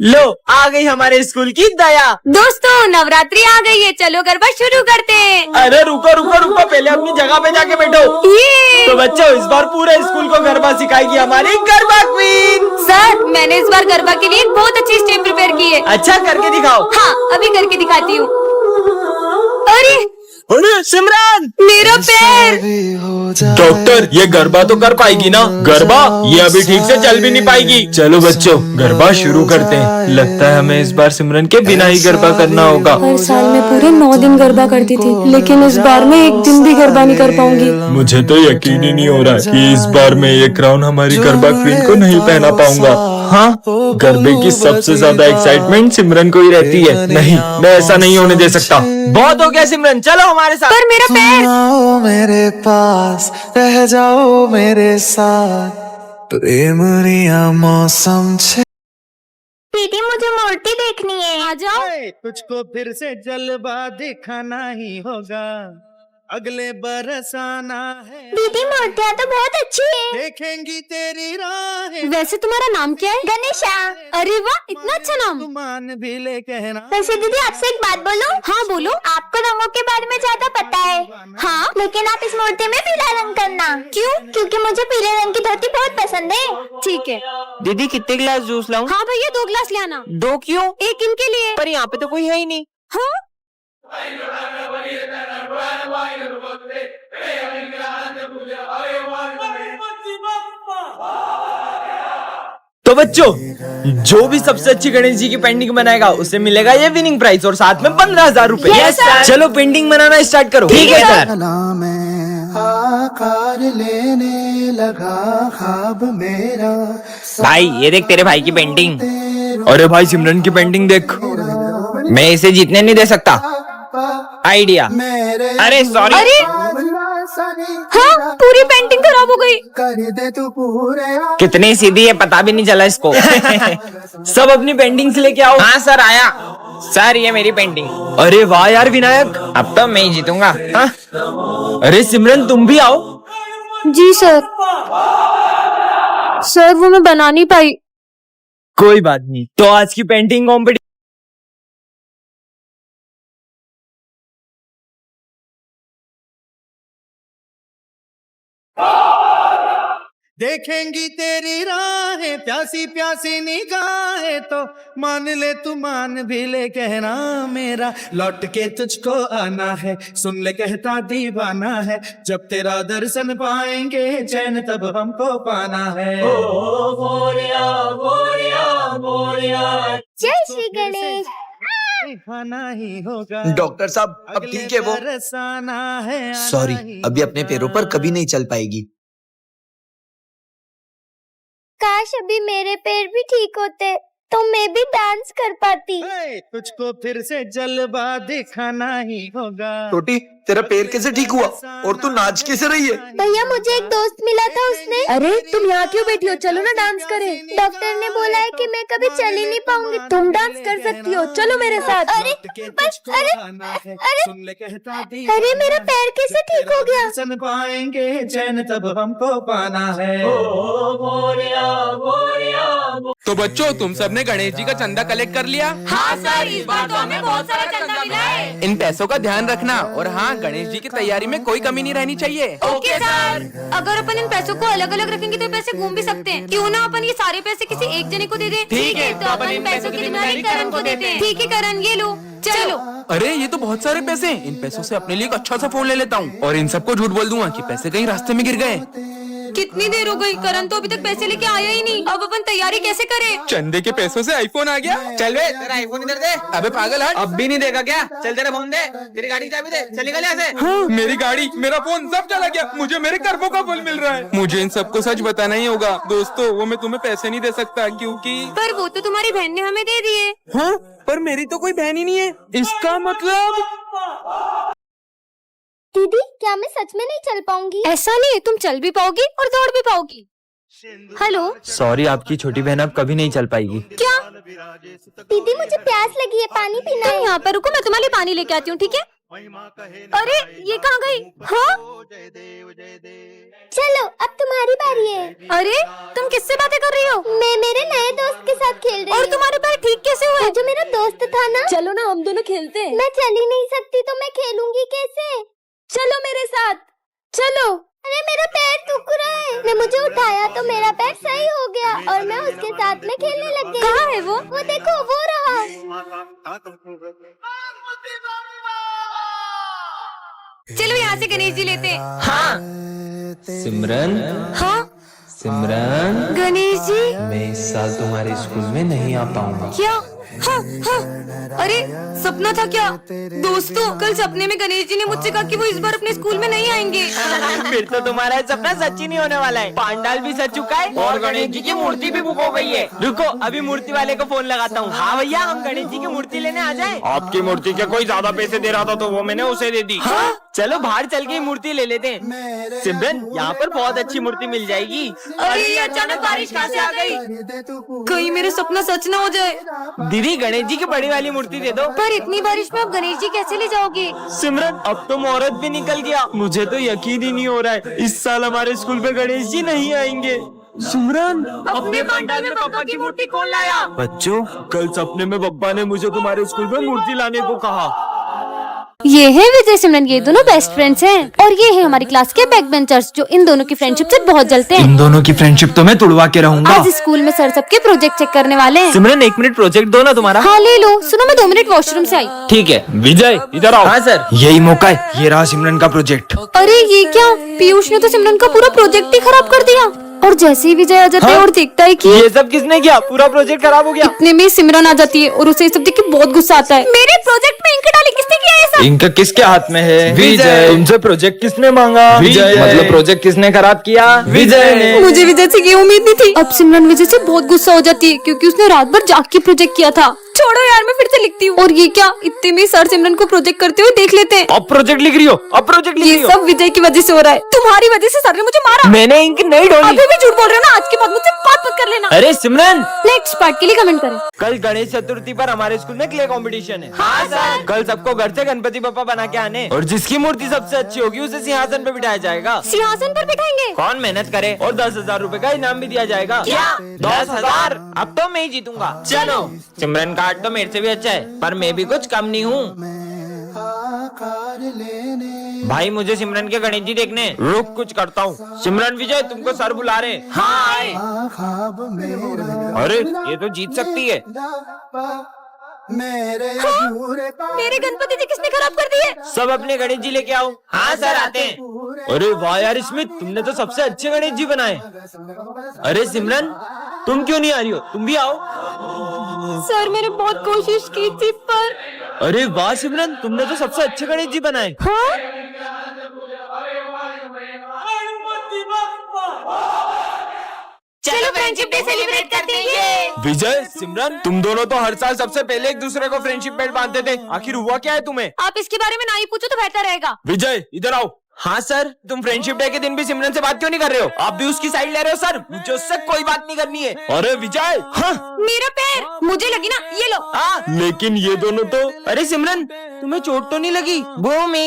लो आ गई हमारे स्कूल की दया। दोस्तों नवरात्रि आ गई है, चलो गरबा शुरू करते हैं। अरे रुको रुको रुको, पहले अपनी जगह पे जाके बैठो। ये तो बच्चों इस बार पूरे स्कूल को गरबा सिखाएगी हमारी गरबा क्वीन। सर मैंने इस बार गरबा के लिए एक बहुत अच्छी स्टेप प्रिपेयर की है। अच्छा करके दिखाओ। हाँ अभी करके दिखाती हूँ। अरे सिमरन मेरा पैर। डॉक्टर ये गरबा तो कर पाएगी ना? गरबा ये अभी ठीक से चल भी नहीं पाएगी। चलो बच्चों गरबा शुरू करते हैं। लगता है हमें इस बार सिमरन के बिना ही गरबा करना होगा। हर साल मैं पूरे 9 दिन गरबा करती थी, लेकिन इस बार मैं एक दिन भी गरबा नहीं कर पाऊंगी। मुझे तो यकीन ही नहीं हो रहा कि इस बार मैं ये क्राउन हमारी गरबा क्वीन को नहीं पहना पाऊंगा। हाँ गरबे की सबसे ज्यादा एक्साइटमेंट सिमरन को ही रहती है। नहीं मैं ऐसा नहीं होने दे सकता। बहुत हो गया सिमरन, चलो हमारे साथ। पर मेरा पैर। आओ मेरे पास रह जाओ मेरे साथ, प्रेम रिया मौसम छे। दीदी मुझे मूर्ति देखनी है, आ जाओ। तुझको फिर से जलवा दिखाना ही होगा, अगले बरस आना है। दीदी मूर्तियाँ तो बहुत अच्छी है। देखेंगी तेरी राहें। वैसे तुम्हारा नाम क्या है? गणेशा। अरे वाह इतना अच्छा नाम। तू मान भी ले कहना। वैसे दीदी आपसे एक बात बोलूं? हाँ बोलो। आपको रंगों के बारे में ज्यादा पता है। हाँ लेकिन आप इस मूर्ति में पीला रंग करना। क्यों? क्योंकि मुझे पीले रंग की धोती बहुत पसंद है। ठीक है। दीदी कितने गिलास जूस लाऊं? हाँ भैया 2 गिलास ले आना। 2 क्यों? एक इनके लिए। पर यहाँ पे तो कोई है ही नहीं। हाँ तो बच्चों जो भी सबसे अच्छी गणेश जी की पेंटिंग बनाएगा उसे मिलेगा ये विनिंग प्राइज और साथ में 15,000 रूपए। Yes, sir. चलो पेंटिंग बनाना स्टार्ट करो। ठीक है, सर। चला मैं आकार लेने लगा ख्वाब मेरा। भाई ये देख तेरे भाई की पेंटिंग। अरे भाई सिमरन की पेंटिंग देख। मैं इसे जीतने नहीं दे सकता। आइडिया। अरे सॉरी। अरे हाँ पूरी पेंटिंग खराब हो गई। कर दे तू पूरे। कितनी सीधी है पता भी नहीं चला इसको। सब अपनी पेंटिंग्स लेके आओ। हाँ सर आया। सर ये मेरी पेंटिंग। अरे वाह यार विनायक, अब तो मैं ही जीतूंगा। हाँ? अरे सिमरन तुम भी आओ। जी सर। सर वो मैं बना नहीं पाई। कोई बात नहीं, तो आज की पेंटिंग कॉम्पिटिशन देखेंगी तेरी राहें, प्यासी प्यासी निगाहें, तो मान ले तू मान भी ले कहना मेरा। लौट के तुझको आना है, सुन ले कहता दीवाना है, जब तेरा दर्शन पाएंगे चैन तब हमको पाना है। ओ बोरिया बोरिया बोरिया। जय श्री गणेश। खाना ही होगा। डॉक्टर साहब अब ठीक है वो? सॉरी अभी अपने पैरों पर कभी नहीं चल पाएगी। काश अभी मेरे पैर भी ठीक होते तो मैं भी डांस कर पाती। तुझको फिर से जलवा दिखाना ही होगा। छोटी तेरा पैर कैसे ठीक हुआ और तू नाच कैसे रही है? भैया मुझे एक दोस्त मिला था, उसने। अरे तुम यहाँ क्यों बैठी हो, चलो ना डांस करें। डॉक्टर ने बोला है कि मैं कभी चल ही नहीं पाऊंगी, तुम डांस कर सकती हो, चलो मेरे साथ। अरे अरे मेरा पैर कैसे ठीक हो गया? सुन पाएंगे चैन तब हमको पाना है। तो बच्चों तुम सबने गणेश जी का चंदा कलेक्ट कर लिया? हाँ सर इस बार तो हमें बहुत सारा चंदा मिला है। इन पैसों का ध्यान रखना और हाँ गणेश जी की तैयारी में कोई कमी नहीं रहनी चाहिए। Okay sir. अगर अपन इन पैसों को अलग अलग रखेंगे तो पैसे घूम भी सकते हैं। क्यों ना अपन ये सारे पैसे किसी एक जने को दे दें? ठीक है तो अपन इन पैसों की जिम्मेदारी करण को देते हैं। ठीक है करण ये लो चलो। अरे ये तो बहुत सारे पैसे हैं। इन पैसों से अपने लिए एक अच्छा सा फोन ले लेता हूँ और इन सबको झूठ बोल दूंगा कि पैसे कहीं रास्ते में गिर गए। कितनी देर हो गई, करण तो अभी तक पैसे लेके आया ही नहीं। अब अपन तैयारी कैसे करें? चंदे के पैसों से आईफोन आ गया। चल बे तेरा आईफोन इधर दे। अबे पागल हट। अब भी नहीं देगा क्या? चल तेरा फोन दे, तेरी गाड़ी की चाबी दे, चल निकल यहाँ से। हाँ, मेरी गाड़ी मेरा फोन सब चला गया। मुझे मेरे कर्मों का फल मिल रहा है। मुझे इन सबको सच बताना ही होगा। दोस्तों वो मैं तुम्हें पैसे नहीं दे सकता क्योंकि। पर वो तो तुम्हारी बहन ने हमें दे दिए। हाँ पर मेरी तो कोई बहन ही नहीं है। इसका मतलब दीदी क्या मैं सच में नहीं चल पाऊंगी? ऐसा नहीं है, तुम चल भी पाओगी और दौड़ भी पाओगी। हेलो सॉरी आपकी छोटी बहन अब कभी नहीं चल पाएगी। क्या? दीदी मुझे प्यास लगी है, पानी पीना है। तुम यहाँ पर रुको, मैं तुम्हारे लिए पानी लेके आती हूँ, ठीक है? अरे ये कहाँ गई? हाँ चलो अब तुम्हारी बारी है। अरे तुम किससे बातें कर रही हो? मैं मेरे नए दोस्त के साथ खेल रही हूँ। और तुम्हारे पैर ठीक कैसे हुए? जो मेरा दोस्त था ना। चलो ना हम दोनों खेलते हैं। मैं चल ही नहीं सकती तो मैं खेलूंगी कैसे? चलो मेरे साथ चलो। अरे मेरा पैर दुख रहा है। ने मुझे उठाया तो मेरा पैर सही हो गया और मैं उसके साथ में खेलने लग गई। कहाँ है वो देखो वो रहा। चलो यहाँ से गणेश जी लेते हैं। हाँ सिमरन, हाँ सिमरन, गणेश जी। मैं इस साल तुम्हारे स्कूल में नहीं आ पाऊंगा। क्या? हाँ, हाँ। अरे सपना था क्या? दोस्तों कल सपने में गणेश जी ने मुझसे कहा कि वो इस बार अपने स्कूल में नहीं आएंगे। फिर तो तुम्हारा सपना सच ही नहीं होने वाला है। पांडाल भी सज चुका है और गणेश जी की मूर्ति भी बुक हो गई है। रुको अभी मूर्ति वाले को फोन लगाता हूँ। हाँ भैया हम गणेश जी की मूर्ति लेने आ जाएं। आपकी मूर्ति के कोई ज्यादा पैसे दे रहा था तो वो मैंने उसे दे दी। हाँ? चलो बाहर चल के मूर्ति ले लेते हैं। सिमरन यहाँ पर बहुत अच्छी मूर्ति मिल जाएगी। अरे ये अचानक बारिश कहाँ से आ गई? कहीं मेरा सपना सच ना हो जाए। दीदी गणेश जी की बड़ी वाली मूर्ति दे दो। पर इतनी बारिश में आप गणेश जी कैसे ले जाओगे? सिमरन अब तो मुहूर्त भी निकल गया। मुझे तो यकीन ही नहीं हो रहा है इस साल हमारे स्कूल पे गणेश जी नहीं आएंगे। सिमरन अपने पंडाल में पापा की मूर्ति कौन लाया? बच्चों कल सपने में पप्पा ने मुझे तुम्हारे स्कूल में मूर्ति लाने को कहा। ये है विजय सिमरन, ये दोनों बेस्ट फ्रेंड्स हैं और ये है हमारी क्लास के बैक बेंचर्स जो इन दोनों की फ्रेंडशिप से बहुत जलते हैं। इन दोनों की फ्रेंडशिप तो मैं तुड़वा के रहूंगा। आज स्कूल में सर सबके प्रोजेक्ट चेक करने वाले हैं। सिमरन 1 मिनट प्रोजेक्ट दो ना तुम्हारा। हाँ ले लो। सुनो मैं 2 मिनट वॉशरूम से आई। ठीक है विजय इधर आओ। हाँ सर। यही मौका है, ये रहा सिमरन का प्रोजेक्ट। अरे ये क्या? पीयूष ने तो सिमरन का पूरा प्रोजेक्ट ही खराब कर दिया। और जैसे ही विजय आ जाता है और देखता है कि ये सब किसने किया? पूरा प्रोजेक्ट खराब हो गया। इतने में सिमरन आ जाती है और उसे ये सब देख के बहुत गुस्सा आता है। मेरे प्रोजेक्ट में इंक डाली किसने किया है ऐसा? इंक किसके हाथ में है? विजय। तुमसे प्रोजेक्ट किसने मांगा? विजय। मतलब प्रोजेक्ट किसने खराब किया? विजय ने। मुझे विजय से ये उम्मीद नहीं थी। अब सिमरन विजय से बहुत गुस्सा हो जाती है क्योंकि उसने रात भर जाग के प्रोजेक्ट किया था। छोड़ो यार मैं फिर से लिखती हूँ। और ये क्या? इतने में सर सिमरन को प्रोजेक्ट करते हुए देख लेते हैं। अब प्रोजेक्ट लिख रही हो? अब प्रोजेक्ट लिख रही ये हो? सब विजय की वजह से हो रहा है। तुम्हारी वजह से सर ने मुझे मारा। मैंने इंक नहीं डाली। अभी भी झूठ बोल रहे हो ना। आज के बाद मुझसे बात मत कर लेना। अरे सिमरन नेक्स्ट पार्ट के लिए कमेंट करें। कल गणेश चतुर्थी पर हमारे स्कूल में क्ले कंपटीशन है। हाँ सर। कल सबको घर से गणपति बप्पा बना के आने और जिसकी मूर्ति सबसे अच्छी होगी उसे सिंहासन पे बिठाया जाएगा। सिंहासन पर बिठाएंगे? कौन मेहनत करे और 10,000 रूपए का इनाम भी दिया जाएगा। क्या? 10,000? अब तो मैं ही जीतूंगा। चलो सिमरन का आर्ट तो मेरे से भी अच्छा है पर मैं भी कुछ कम नहीं हूँ। भाई मुझे सिमरन के गणेश जी देखने। रुक कुछ करता हूँ। सिमरन विजय तुमको सर बुला रहे। हाँ आए। अरे ये तो जीत सकती है। मेरे गणपति जी किसने खराब कर दिए? सब अपने गणेश जी लेके आओ। हाँ सर आते हैं। अरे वाह यार स्मिथ तुमने तो सबसे अच्छे गणेश जी बनाए। अरे सिमरन तुम क्यों नहीं आ रही हो? तुम भी आओ। सर मैंने बहुत कोशिश की थी पर। अरे वाह सिमरन तुमने तो सबसे अच्छे गणेश जी बनाए। हाँ? चलो फ्रेंडशिप डे सेलिब्रेट करते हैं। विजय सिमरन तुम दोनों तो हर साल सबसे पहले एक दूसरे को फ्रेंडशिप बैंड बांधते थे, आखिर हुआ क्या है तुम्हें? आप इसके बारे में ना ही पूछो तो बेहतर रहेगा। विजय इधर आओ। हाँ सर तुम फ्रेंडशिप डे के दिन भी सिमरन से बात क्यों नहीं कर रहे हो? आप भी उसकी साइड ले रहे हो सर। मुझे उससे कोई बात नहीं करनी है। अरे विजय। हाँ मेरा पैर मुझे लगी ना, ये लो। हाँ लेकिन ये दोनों तो। अरे सिमरन तुम्हें चोट तो नहीं लगी? भूमि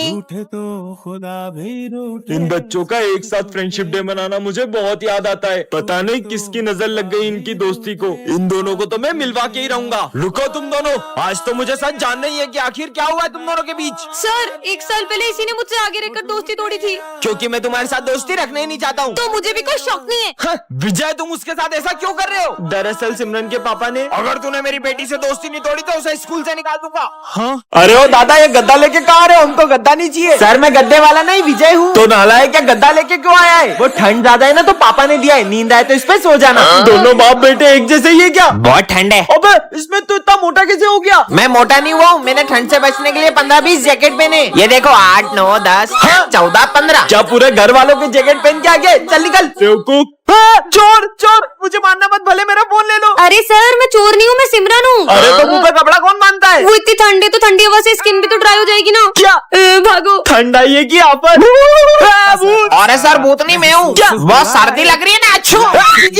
इन बच्चों का एक साथ फ्रेंडशिप डे मनाना मुझे बहुत याद आता है। पता नहीं किसकी नजर लग गई इनकी दोस्ती को। इन दोनों को तो मैं मिलवा के ही रहूंगा। रुको तुम दोनों, आज तो मुझे सच जानना ही है कि आखिर क्या हुआ है तुम दोनों के बीच। सर 1 साल पहले इसी ने मुझसे आगे रहकर दोस्ती तोड़ी थी। क्योंकि मैं तुम्हारे साथ दोस्ती रखना ही नहीं चाहता हूँ। तो मुझे भी कोई शौक नहीं है। हाँ, विजय तुम उसके साथ ऐसा क्यों कर रहे हो? दरअसल सिमरन के पापा ने। अगर तूने मेरी बेटी से दोस्ती नहीं तोड़ी तो उसे स्कूल से निकाल दूंगा। हाँ अरे ओ दादा ये गद्दा लेके कहाँ आ रहे हो? हमको गद्दा नहीं चाहिए। सर मैं गद्दे वाला नहीं विजय हूँ। तो नालायक क्या गद्दा लेके क्यों आया है? वो ठंड ज्यादा है ना तो पापा ने दिया है। नींद आए तो इस पे सो जाना। दोनों बाप बेटे एक जैसे ये क्या? बहुत ठंड है। अबे इसमें तो इतना मोटा कैसे हो गया? मैं मोटा नहीं हुआ हूँ। मैंने ठंड से बचने के लिए 15-20 जैकेट पहने। ये देखो 8, 9, 10, 14, 15। क्या पूरे घर वालों के जैकेट पहन के आ गए? चल निकल। बेवकूफ चोर चोर, मुझे मारना मत, भले मेरा फोन ले लो। अरे सर मैं चोर नहीं हूँ, मैं सिमरन हूँ। अरे तो मुंह पे कपड़ा कौन बांधता है? वो इतनी ठंड है तो ठंडी हवा से स्किन भी तो ड्राई हो जाएगी ना। क्या भागो। ठंड आई है कि यहाँ पर? अरे सर भूत नहीं मैं हूँ। बहुत सर्दी लग रही है ना। अच्छू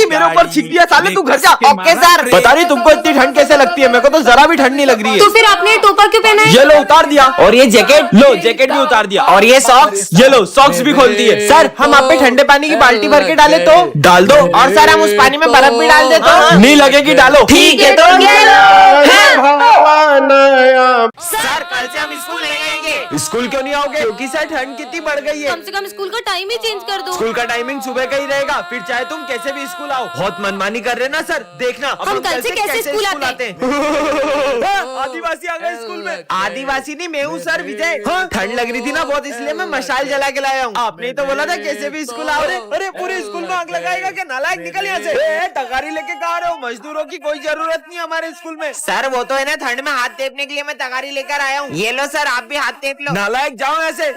मेरे ऊपर छिप दिया साले, तू घर जा। Okay sir. पता नहीं तुमको इतनी ठंड कैसे लगती है, मेरे को तो जरा भी ठंड नहीं लग रही है। तो फिर आपने ये टोपा क्यों पहना है? ये लो उतार दिया। और ये जैकेट लो, जैकेट भी उतार दिया। और ये सॉक्स, ये लो सॉक्स भी खोल दिए। सर हम आप पे ठंडे पानी की बाल्टी भर के डाले तो डाल दो, और सर हम उस पानी में बर्फ भी डाल दे तो नहीं लगेगी, डालो। ठीक है तो सर कल से हम स्कूल नहीं आएंगे। स्कूल क्यों नहीं आओगे? क्योंकि सर ठंड कितनी बढ़ गई है। कम से कम स्कूल का टाइम ही चेंज कर दो। स्कूल का टाइमिंग सुबह का ही रहेगा, फिर चाहे तुम कैसे भी स्कूल आओ। बहुत मनमानी कर रहे ना सर, देखना अब हम कल से कैसे स्कूल आते हैं। आदिवासी आ गए स्कूल में। आदिवासी नहीं मैं हूँ सर, विजय। ठंड लग रही थी ना बहुत, इसलिए मैं मशाल जला के लाया हूँ। आपने तो बोला था कैसे भी स्कूल आओ। अरे पूरे स्कूल में आग लगाएगा क्या? नालायक निकल यहाँ से। तगारी लेके कहा रहे हो? मजदूरों की कोई जरूरत नहीं हमारे स्कूल में। सर वो तो है ना, ठंड में हाथ टेपने के लिए मैं तगारी लेकर आया हूँ। ये लो सर, आप भी हाथ टेप लो। नालायक जाओ ऐसे।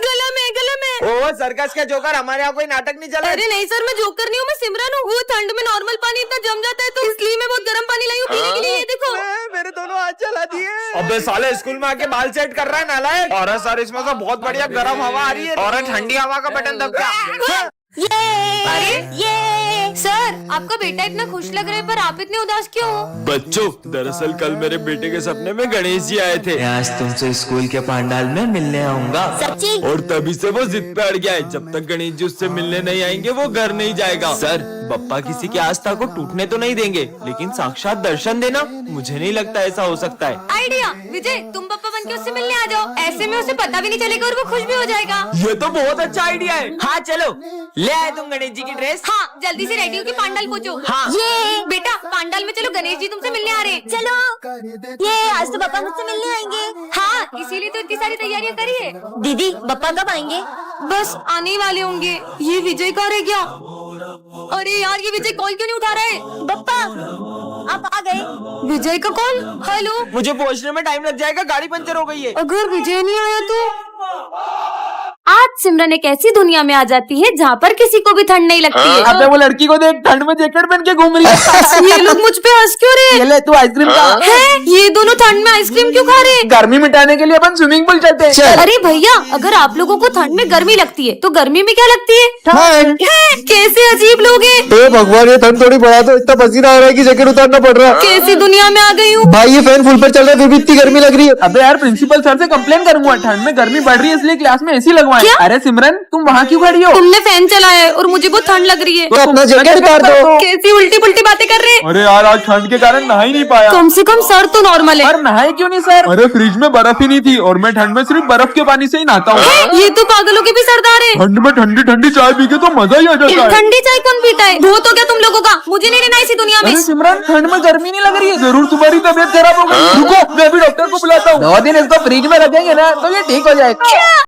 गला में ओ सर्कस का जोकर, हमारे यहाँ कोई नाटक नहीं चला। अरे नहीं सर मैं जोकर नहीं हूँ, मैं सिमरन हूँ। वो ठंड में नॉर्मल पानी इतना जम जाता है तो इसलिए मैं बहुत गर्म पानी लाई हूँ पीने के लिए। ये देखो मेरे दोनों हाथ जला दिए। अबे साले स्कूल में आके बाल सेट कर रहा है नालायक। और सर इसमें तो बहुत बढ़िया गर्म हवा आ रही है, और ठंडी हवा का बटन दबा। अरे ये सर आपका बेटा इतना खुश लग रहा है पर आप इतने उदास क्यों हो? बच्चों, दरअसल कल मेरे बेटे के सपने में गणेश जी आए थे। आज तुमसे स्कूल के पंडाल में मिलने आऊंगा। सच्ची? और तभी से वो जिद पे अड़ गया है, जब तक गणेश जी उससे मिलने नहीं आएंगे वो घर नहीं जाएगा। सर बप्पा किसी की आस्था को टूटने तो नहीं देंगे, लेकिन साक्षात दर्शन देना मुझे नहीं लगता ऐसा हो सकता है। आइडिया विजय, तुम पापा बन के उससे मिलने आ जाओ, ऐसे में उसे पता भी नहीं चलेगा और वो खुश भी हो जाएगा। ये तो बहुत अच्छा आइडिया है। हाँ चलो, ले आए तुम गणेश जी की ड्रेस? हाँ जल्दी से रेडी हो के पांडाल पहुँचो। हाँ। ये बेटा पांडाल में चलो, गणेश जी तुमसे मिलने आ रहे हैं। चलो। ये आज तो पापा मुझसे मिलने आएंगे। हाँ इसीलिए तो इतनी सारी तैयारियां करी है। दीदी पापा कब आएंगे? बस आने वाले होंगे। ये विजय कहाँ रह गया? अरे यार ये विजय कॉल क्यों नहीं उठा रहा है? बप्पा आप आ गए? विजय का कॉल? हेलो। मुझे पहुँचने में टाइम लग जाएगा, गाड़ी पंचर हो गई है। अगर विजय नहीं आया तो? आज सिमरन एक ऐसी दुनिया में आ जाती है जहाँ पर किसी को भी ठंड नहीं लगती है। अबे वो लड़की को देख, ठंड में जैकेट पहन के घूम रही है। ये लोग मुझ पे हंस क्यों रहे? ये ले तू आइसक्रीम खा। है ये दोनों ठंड में आइसक्रीम क्यों खा रहे? गर्मी मिटाने के लिए अपन स्विमिंग पूल चलते हैं। अरे भैया अगर आप लोगों को ठंड में गर्मी लगती है तो गर्मी में क्या लगती है? ठंड। कैसे अजीब लोग हैं। ए भगवान, ये ठंड थोड़ी बढ़ा दो, इतना पसीना आ रहा है कि जैकेट उतारना पड़ रहा है। कैसी दुनिया में आ गई हूँ। भाई ये फैन फुल पर चल रहा है, फिर भी इतनी गर्मी लग रही है। अबे यार प्रिंसिपल सर से कंप्लेन करूंगा, ठंड में गर्मी बढ़ रही है इसलिए क्लास में एसी लगवाएं। क्या? अरे सिमरन तुम वहाँ क्यों खड़ी हो? तुमने फैन चलाया है और मुझे बहुत ठंड लग रही है। तो अपना जैकेट उतार दो। कैसी उल्टी पुल्टी बातें कर रहे हैं। अरे यार आज ठंड के कारण नहा ही नहीं पाया। कम से कम सर तो नॉर्मल है। और नहाए क्यों नहीं सर? अरे फ्रिज में बर्फ ही नहीं थी और मैं ठंड में सिर्फ बर्फ के पानी से ही नहाता हूँ। ये तो पागलों के भी सरदार है। ठंड में ठंडी ठंडी चाय पी के तो मजा ही आ जाता है। ठंडी चाय कौन पीता है? बहुत हो गया तुम लोगों का, मुझे नहीं रहना इसी दुनिया में। अरे सिमरन ठंड में गर्मी नहीं लग रही है? जरूर तुम्हारी तबीयत खराब हो गई। रुको मैं भी डॉक्टर को बुलाता हूँ। 2 दिन इसको फ्रिज में रखेंगे ना तो ये ठीक हो जाएगा।